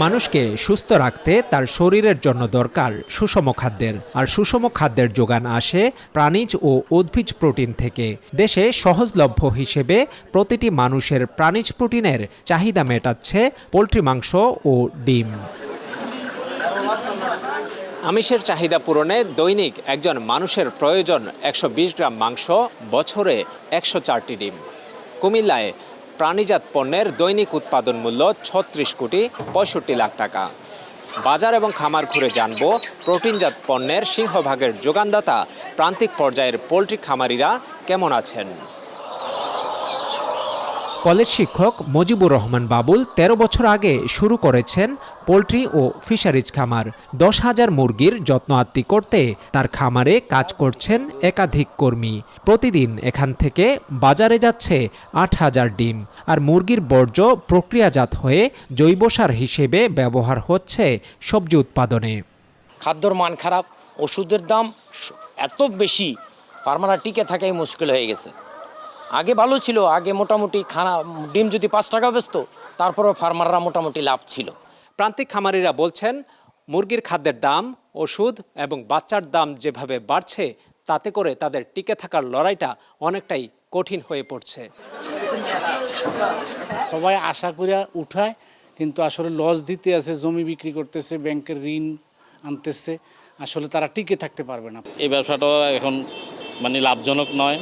মানুষকে সুস্থ রাখতে তার শরীরের জন্য দরকার সুষম খাদ্যের, আর সুষম খাদ্যের যোগান আসে প্রাণীজ ও উদ্ভিজ প্রোটিন থেকে। দেশে সহজলভ্য হিসেবে প্রতিটি মানুষের প্রাণীজ প্রোটিনের চাহিদা মেটাচ্ছে পোলট্রি মাংস ও ডিম। আমিষের চাহিদা পূরণে দৈনিক একজন মানুষের প্রয়োজন 120 গ্রাম মাংস, বছরে 104টি ডিম। কুমিল্লায় প্রাণীজাত পণ্যের দৈনিক উৎপাদন মূল্য 36 কোটি 65 লাখ টাকা। বাজার এবং খামার ঘুরে জানব প্রোটিনজাত পণ্যের সিংহভাগের যোগানদাতা প্রান্তিক পর্যায়ের পোলট্রি খামারিরা কেমন আছেন। কলেজ শিক্ষক মুজিবুর রহমান বাবুল 13 বছর আগে শুরু করেছেন পোলট্রি ও ফিশারিজ খামার। 10,000 মুরগির যত্ন আত্তি করতে তার খামারে কাজ করছেন একাধিক কর্মী। প্রতিদিন এখান থেকে বাজারে যাচ্ছে 8,000 ডিম, আর মুরগির বর্জ্য প্রক্রিয়াজাত হয়ে জৈব সার হিসেবে ব্যবহার হচ্ছে সবজি উৎপাদনে। খাদ্যর মান খারাপ, ওষুধের দাম এত বেশি, ফার্মাররা টিকে থাকাই মুশকিল হয়ে গেছে। আগে ভালো ছিল, আগে মোটামুটি ডিম যদি 5 টাকা বেচত, তারপরেও ফার্মাররা মোটামুটি লাভ ছিল। প্রান্তিক খামারিরা বলছেন মুরগির খাদ্যের দাম, ওষুধ এবং বাচ্চার দাম যেভাবে বাড়ছে, তাতে করে তাদের টিকে থাকার লড়াইটা অনেকটাই কঠিন হয়ে পড়ছে। সবাই আশা করে উঠায়, কিন্তু আসলে লস দিতে আছে, জমি বিক্রি করতেছে, ব্যাংকের ঋণ আনতেছে, আসলে তারা টিকে থাকতে পারবে না। এই ব্যবসাটা এখন লাভজনক নয়,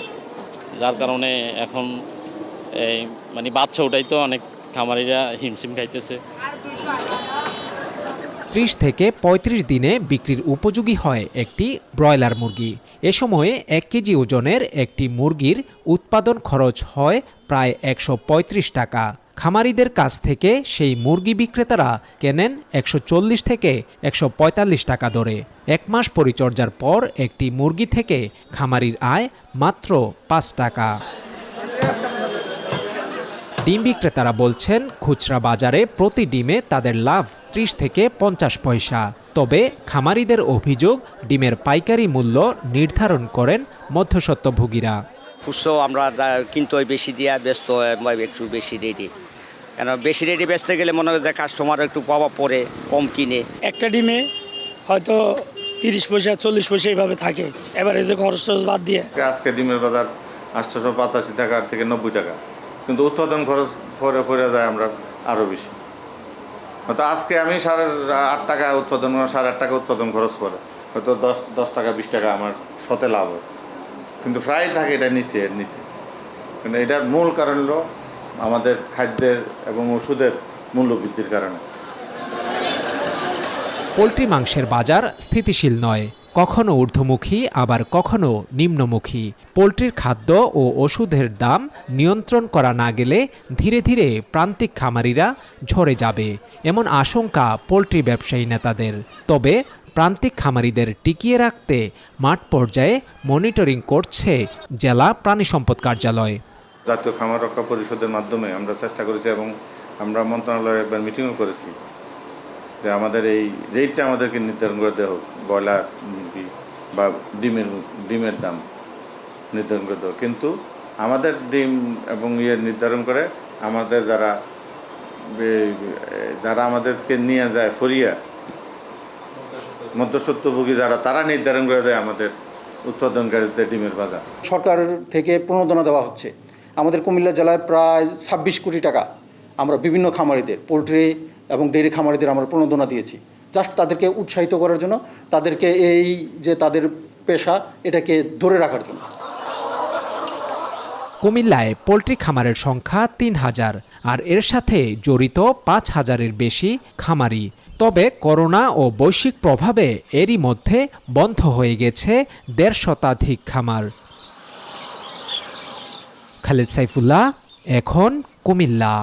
যার কারণে এখন এই বাচ্চা ওটাই তো অনেক খামারিরা হিমশিম খাইতেছে। 30 থেকে 35 দিনে বিক্রির উপযোগী হয় একটি ব্রয়লার মুরগি। এ সময়ে 1 কেজি ওজনের একটি মুরগির উৎপাদন খরচ হয় প্রায় 135 টাকা। খামারিদের কাছ থেকে সেই মুরগি বিক্রেতারা কেনেন 140 থেকে 145 টাকা দরে। 1 মাস পরিচর্যার পর একটি মুরগি থেকে খামারির আয় মাত্র 5 টাকা। ডিম বিক্রেতারা বলছেন খুচরা বাজারে প্রতি ডিমে তাদের লাভ 30 থেকে 50 পয়সা। তবে খামারিদের অভিযোগ, ডিমের পাইকারি মূল্য নির্ধারণ করেন মধ্যস্বত্বভোগীরা। খুচরো আমরা কিন্তু বেশি দিয়া ব্যস্ত একটু বেশি রেডি, কেন বেশি রেডি বেচতে গেলে মনে হয় কাস্টমার একটু প্রভাব পড়ে, কম কিনে। একটা ডিমে হয়তো 30 পয়সা 40 পয়সা এইভাবে থাকে, এবারে যে খরচ বাদ দিয়ে। আজকে ডিমের বাজার 885 টাকা থেকে 90 টাকা, কিন্তু উৎপাদন খরচ পরে যায় আমরা আরও বেশি। হয়তো আজকে আমি 8.5 টাকা উৎপাদন, 8.5 টাকা উৎপাদন খরচ করে হয়তো 10 টাকা 20 টাকা আমার শতে লাভ হয়, কিন্তু প্রায় থাকে এটা নিচে কিন্তু এটার মূল কারণ হলো আমাদের খাদ্যের এবং ওষুধের মূল্য বৃদ্ধির কারণে। পোলট্রি মাংসের বাজার স্থিতিশীল নয়, কখনো ঊর্ধ্বমুখী আবার কখনো নিম্নমুখী। পোলট্রির খাদ্য ও ওষুধের দাম নিয়ন্ত্রণ করা না গেলে ধীরে ধীরে প্রান্তিক খামারিরা ঝরে যাবে, এমন আশঙ্কা পোলট্রি ব্যবসায়ী নেতাদের। তবে প্রান্তিক খামারিদের টিকিয়ে রাখতে মাঠ পর্যায়ে মনিটরিং করছে জেলা প্রাণী সম্পদ কার্যালয়। জাতীয় খামার রক্ষা পরিষদের মাধ্যমে আমরা চেষ্টা করেছি এবং আমরা মন্ত্রণালয়ে একবার মিটিংও করেছি যে আমাদের এই রেটটা আমাদেরকে নির্ধারণ করে দেওয়া হোক, ব্রয়লার মুরগি বা ডিমের দাম নির্ধারণ করে দেওয়া। কিন্তু আমাদের ডিম এবং নির্ধারণ করে আমাদের যারা আমাদেরকে নিয়ে যায় ফরিয়া মধ্যস্বত্বভোগী যারা, তারা নির্ধারণ করে দেয় আমাদের উৎপাদনকারীদের ডিমের বাজার। সরকার থেকে প্রণোদনা দেওয়া হচ্ছে। আমাদের কুমিল্লা জেলায় প্রায় 26 কোটি টাকা আমরা বিভিন্ন খামারিদের, পোলট্রি এবং ডেইরি খামারিদের আমরা প্রণোদনা দিয়েছি, জাস্ট তাদেরকে উৎসাহিত করার জন্য, তাদেরকে এই যে তাদের পেশা এটাকে ধরে রাখার জন্য। কুমিল্লায় পোলট্রি খামারের সংখ্যা 3000, আর এর সাথে জড়িত 5000-এর বেশি খামারি। তবে করোনা ও বৈশ্বিক প্রভাবে এরই মধ্যে বন্ধ হয়ে গেছে 1.5 শতাধিক খামার। খালেদ সাইফুল্লাহ, এখন কুমিল্লা।